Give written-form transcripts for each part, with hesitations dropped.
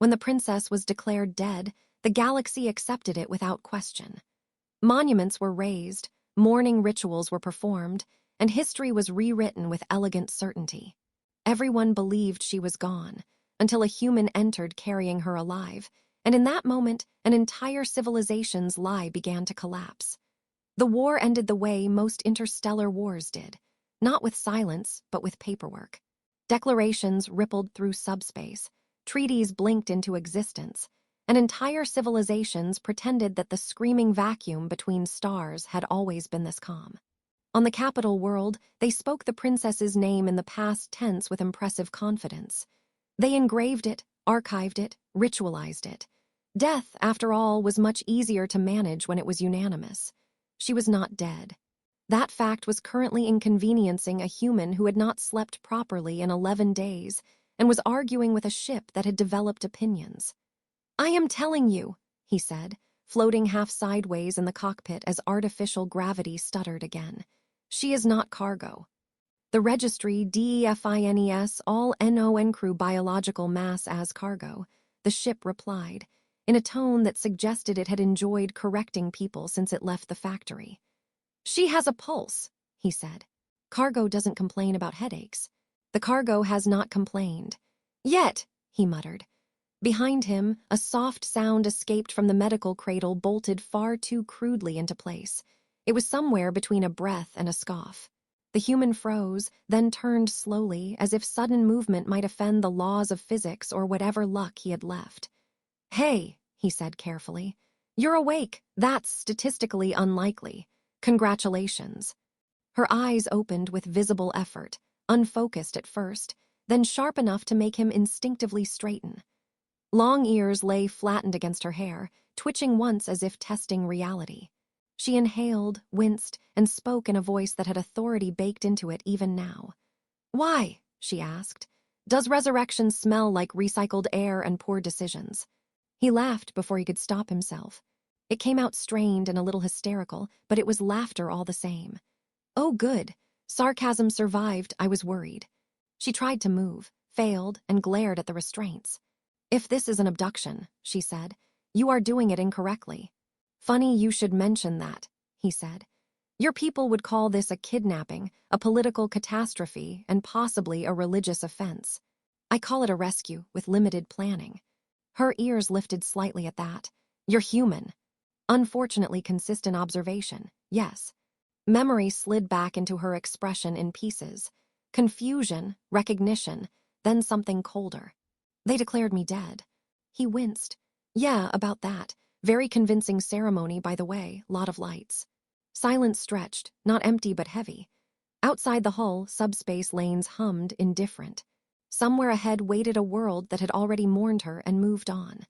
When the princess was declared dead, the galaxy accepted it without question. Monuments were raised, mourning rituals were performed, and history was rewritten with elegant certainty. Everyone believed she was gone, until a human entered carrying her alive, and in that moment, an entire civilization's lie began to collapse. The war ended the way most interstellar wars did, not with silence, but with paperwork. Declarations rippled through subspace, treaties blinked into existence, and entire civilizations pretended that the screaming vacuum between stars had always been this calm. On the capital world, they spoke the princess's name in the past tense with impressive confidence. They engraved it, archived it, ritualized it. Death, after all, was much easier to manage when it was unanimous. She was not dead. That fact was currently inconveniencing a human who had not slept properly in 11 days and was arguing with a ship that had developed opinions. "I am telling you," he said, floating half sideways in the cockpit as artificial gravity stuttered again. "She is not cargo." The registry DEFINES all NON crew biological mass as cargo, the ship replied, in a tone that suggested it had enjoyed correcting people since it left the factory. "She has a pulse," he said. "Cargo doesn't complain about headaches." "The cargo has not complained. Yet," he muttered. Behind him, a soft sound escaped from the medical cradle bolted far too crudely into place. It was somewhere between a breath and a scoff. The human froze, then turned slowly, as if sudden movement might offend the laws of physics or whatever luck he had left. "Hey," he said carefully. "You're awake. That's statistically unlikely. Congratulations." Her eyes opened with visible effort, unfocused at first, then sharp enough to make him instinctively straighten. Long ears lay flattened against her hair, twitching once as if testing reality. She inhaled, winced, and spoke in a voice that had authority baked into it even now. "Why?" she asked. "Does resurrection smell like recycled air and poor decisions?" He laughed before he could stop himself. It came out strained and a little hysterical, but it was laughter all the same. "Oh, good. Sarcasm survived. I was worried." She tried to move, failed, and glared at the restraints. "If this is an abduction," she said, "you are doing it incorrectly." "Funny you should mention that," he said. "Your people would call this a kidnapping, a political catastrophe, and possibly a religious offense. I call it a rescue with limited planning." Her ears lifted slightly at that. "You're human." Unfortunately consistent observation, yes. Memory slid back into her expression in pieces. Confusion, recognition, then something colder. "They declared me dead." He winced. "Yeah, about that. Very convincing ceremony, by the way, lot of lights." Silence stretched, not empty but heavy. Outside the hull, subspace lanes hummed, indifferent. Somewhere ahead waited a world that had already mourned her and moved on.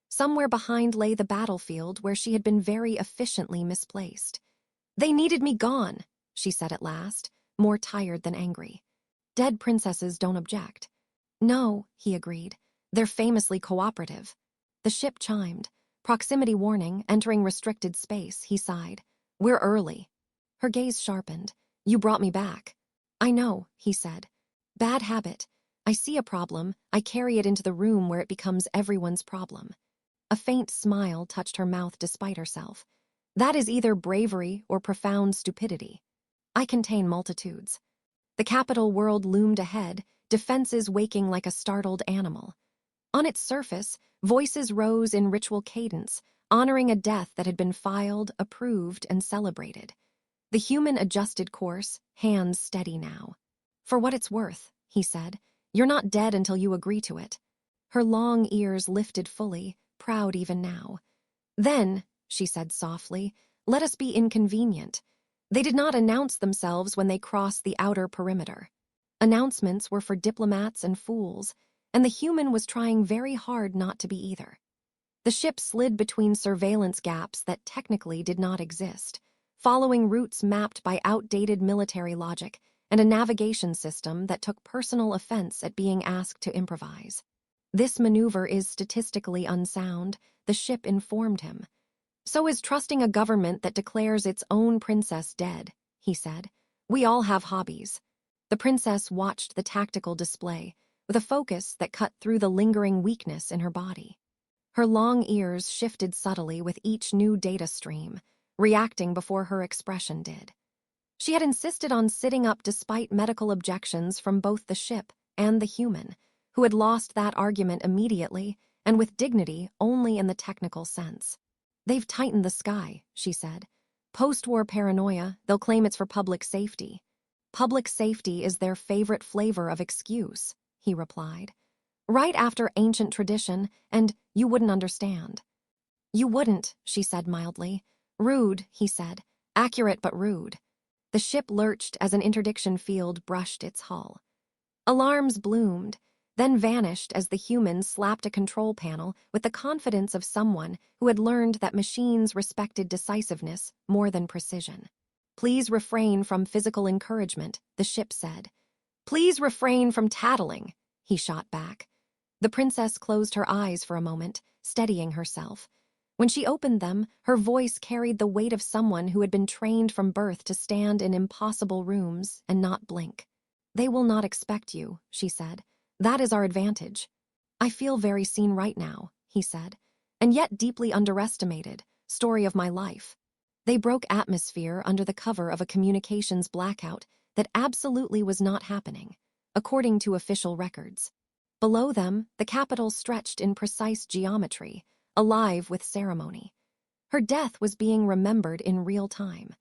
Somewhere behind lay the battlefield where she had been very efficiently misplaced. "They needed me gone," she said at last, more tired than angry. "Dead princesses don't object." "No," he agreed. "They're famously cooperative." The ship chimed. Proximity warning, entering restricted space, he sighed. "We're early." Her gaze sharpened. "You brought me back." "I know," he said. "Bad habit. I see a problem, I carry it into the room where it becomes everyone's problem." A faint smile touched her mouth despite herself. "That is either bravery or profound stupidity. I contain multitudes." The capital world loomed ahead, defenses waking like a startled animal. On its surface, voices rose in ritual cadence, honoring a death that had been filed, approved, and celebrated. The human adjusted course, hands steady now. "For what it's worth," he said, "you're not dead until you agree to it." Her long ears lifted fully, proud even now. "Then," she said softly, "let us be inconvenient." They did not announce themselves when they crossed the outer perimeter. Announcements were for diplomats and fools, and the human was trying very hard not to be either. The ship slid between surveillance gaps that technically did not exist, following routes mapped by outdated military logic and a navigation system that took personal offense at being asked to improvise. "This maneuver is statistically unsound," the ship informed him. "So is trusting a government that declares its own princess dead," he said. "We all have hobbies." The princess watched the tactical display, with a focus that cut through the lingering weakness in her body. Her long ears shifted subtly with each new data stream, reacting before her expression did. She had insisted on sitting up despite medical objections from both the ship and the human, who had lost that argument immediately and with dignity only in the technical sense. "They've tightened the sky," she said. "Post-war paranoia, they'll claim it's for public safety." "Public safety is their favorite flavor of excuse," he replied. "Right after ancient tradition, and you wouldn't understand." "You wouldn't," she said mildly. "Rude," he said. "Accurate but rude." The ship lurched as an interdiction field brushed its hull. Alarms bloomed, then vanished as the human slapped a control panel with the confidence of someone who had learned that machines respected decisiveness more than precision. "Please refrain from physical encouragement," the ship said. "Please refrain from tattling," he shot back. The princess closed her eyes for a moment, steadying herself. When she opened them, her voice carried the weight of someone who had been trained from birth to stand in impossible rooms and not blink. "They will not expect you," she said. "That is our advantage." "I feel very seen right now," he said, "and yet deeply underestimated. Story of my life." They broke atmosphere under the cover of a communications blackout that absolutely was not happening, according to official records. Below them, the capital stretched in precise geometry, alive with ceremony. Her death was being remembered in real time.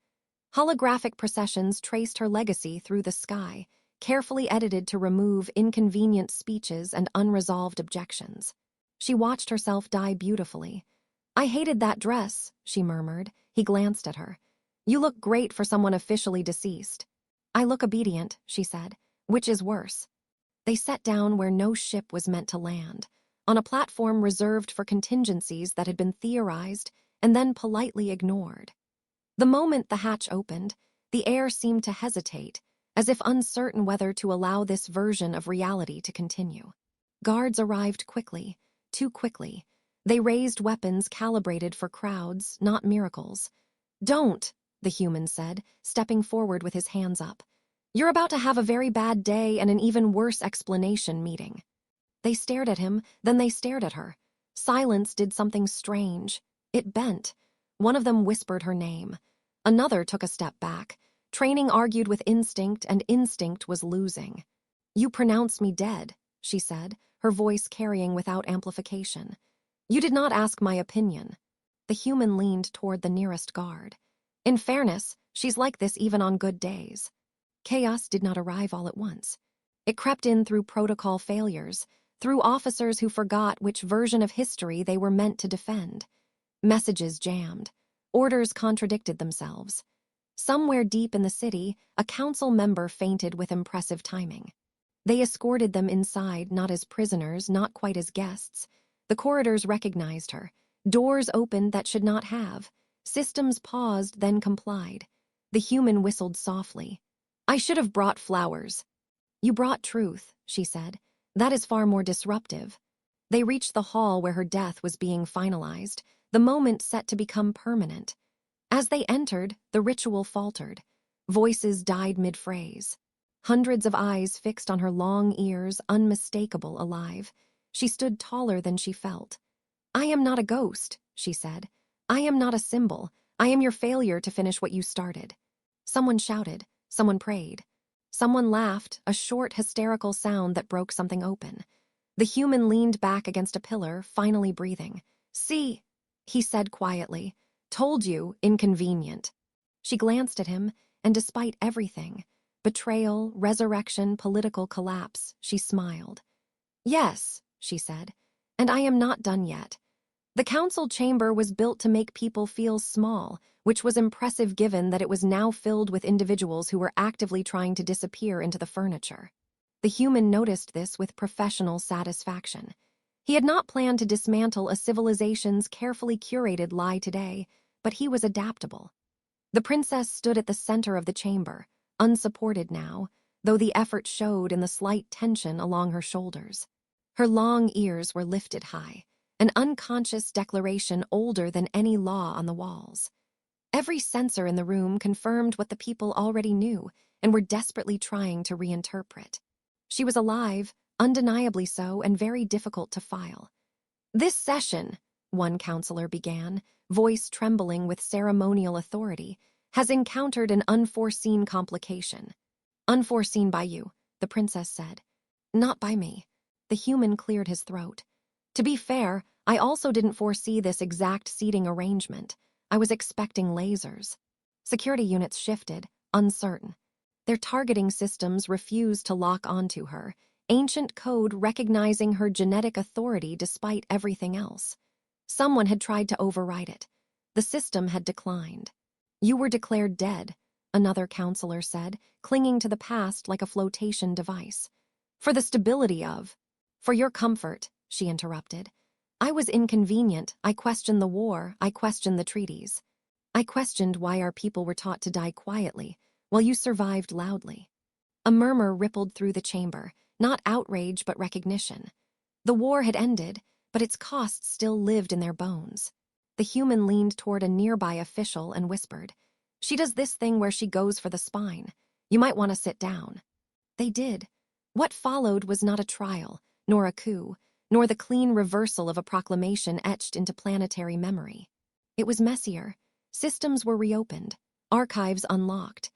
Holographic processions traced her legacy through the sky, carefully edited to remove inconvenient speeches and unresolved objections. She watched herself die beautifully. "I hated that dress," she murmured. He glanced at her. "You look great for someone officially deceased." "I look obedient," she said. "Which is worse?" They sat down where no ship was meant to land, on a platform reserved for contingencies that had been theorized and then politely ignored. The moment the hatch opened, the air seemed to hesitate, as if uncertain whether to allow this version of reality to continue. Guards arrived quickly, too quickly. They raised weapons calibrated for crowds, not miracles. "Don't," the human said, stepping forward with his hands up. "You're about to have a very bad day and an even worse explanation meeting." They stared at him, then they stared at her. Silence did something strange. It bent. One of them whispered her name. Another took a step back. Training argued with instinct, and instinct was losing. "You pronounce me dead," she said, her voice carrying without amplification. "You did not ask my opinion." The human leaned toward the nearest guard. "In fairness, she's like this even on good days." Chaos did not arrive all at once. It crept in through protocol failures, through officers who forgot which version of history they were meant to defend. Messages jammed. Orders contradicted themselves. Somewhere deep in the city, a council member fainted with impressive timing. They escorted them inside, not as prisoners, not quite as guests. The corridors recognized her. Doors opened that should not have. Systems paused, then complied. The human whistled softly. "I should have brought flowers." "You brought truth," she said. "That is far more disruptive." They reached the hall where her death was being finalized, the moment set to become permanent. As they entered, the ritual faltered. Voices died mid-phrase. Hundreds of eyes fixed on her long ears, unmistakable, alive. She stood taller than she felt. "I am not a ghost," she said. "I am not a symbol. I am your failure to finish what you started." Someone shouted. Someone prayed. Someone laughed, a short, hysterical sound that broke something open. The human leaned back against a pillar, finally breathing. "See," he said quietly. "Told you, inconvenient." She glanced at him, and despite everything, betrayal, resurrection, political collapse, she smiled. "Yes," she said, "and I am not done yet." The council chamber was built to make people feel small, which was impressive given that it was now filled with individuals who were actively trying to disappear into the furniture. The human noticed this with professional satisfaction. He had not planned to dismantle a civilization's carefully curated lie today, but he was adaptable. The princess stood at the center of the chamber, unsupported now, though the effort showed in the slight tension along her shoulders. Her long ears were lifted high, an unconscious declaration older than any law on the walls. Every sensor in the room confirmed what the people already knew and were desperately trying to reinterpret. She was alive, undeniably so and very difficult to file. "This session," one counselor began, voice trembling with ceremonial authority, "has encountered an unforeseen complication." "Unforeseen by you," the princess said. "Not by me." The human cleared his throat. "To be fair, I also didn't foresee this exact seating arrangement. I was expecting lasers." Security units shifted, uncertain. Their targeting systems refused to lock onto her, ancient code recognizing her genetic authority despite everything else. Someone had tried to override it. The system had declined. "You were declared dead," another counselor said, clinging to the past like a flotation device. "For the stability of—" "For your comfort," she interrupted. "I was inconvenient. I questioned the war. I questioned the treaties. I questioned why our people were taught to die quietly, while you survived loudly." A murmur rippled through the chamber, not outrage but recognition. The war had ended, but its costs still lived in their bones. The human leaned toward a nearby official and whispered, "She does this thing where she goes for the spine. You might want to sit down." They did. What followed was not a trial, nor a coup, nor the clean reversal of a proclamation etched into planetary memory. It was messier. Systems were reopened, archives unlocked.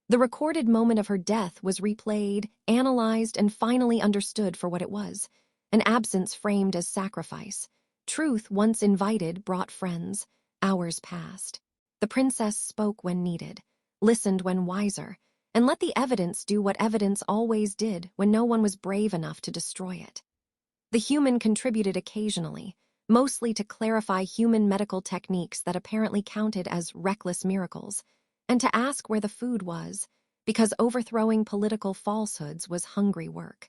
The recorded moment of her death was replayed, analyzed, and finally understood for what it was: an absence framed as sacrifice. Truth, once invited, brought friends. Hours passed. The princess spoke when needed, listened when wiser, and let the evidence do what evidence always did when no one was brave enough to destroy it. The human contributed occasionally, mostly to clarify human medical techniques that apparently counted as reckless miracles, and to ask where the food was, because overthrowing political falsehoods was hungry work.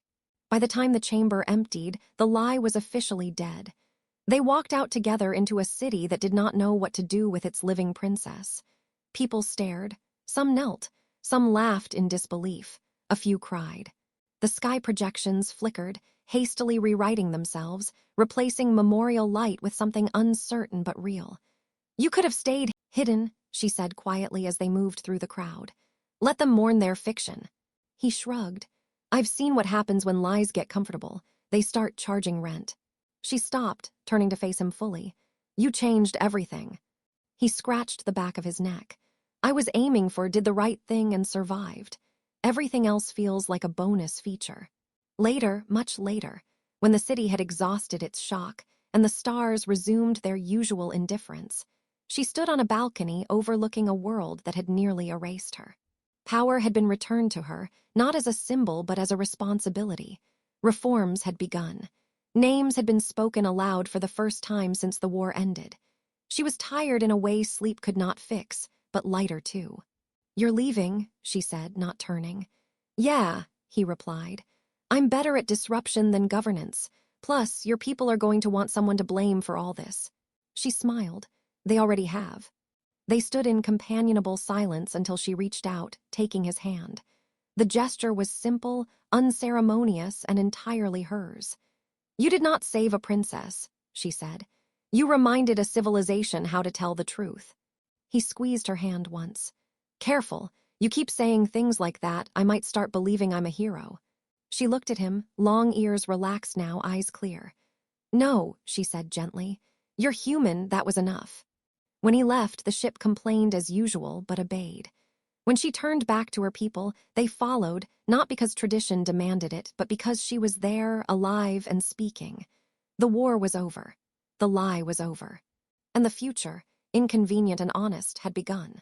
By the time the chamber emptied, the lie was officially dead. They walked out together into a city that did not know what to do with its living princess. People stared, some knelt, some laughed in disbelief, a few cried. The sky projections flickered, hastily rewriting themselves, replacing memorial light with something uncertain but real. "You could have stayed hidden," she said quietly as they moved through the crowd. "Let them mourn their fiction." He shrugged. "I've seen what happens when lies get comfortable. They start charging rent." She stopped, turning to face him fully. "You changed everything." He scratched the back of his neck. "I was aiming for did the right thing and survived. Everything else feels like a bonus feature." Later, much later, when the city had exhausted its shock and the stars resumed their usual indifference, she stood on a balcony overlooking a world that had nearly erased her. Power had been returned to her, not as a symbol but as a responsibility. Reforms had begun. Names had been spoken aloud for the first time since the war ended. She was tired in a way sleep could not fix, but lighter too. "You're leaving," she said, not turning. "Yeah," he replied. "I'm better at disruption than governance. Plus, your people are going to want someone to blame for all this." She smiled. "They already have." They stood in companionable silence until she reached out, taking his hand. The gesture was simple, unceremonious, and entirely hers. "You did not save a princess," she said. "You reminded a civilization how to tell the truth." He squeezed her hand once. "Careful, you keep saying things like that, I might start believing I'm a hero." She looked at him, long ears relaxed now, eyes clear. "No," she said gently. "You're human, that was enough." When he left, the ship complained as usual, but obeyed. When she turned back to her people, they followed, not because tradition demanded it, but because she was there, alive and speaking. The war was over. The lie was over. And the future, inconvenient and honest, had begun.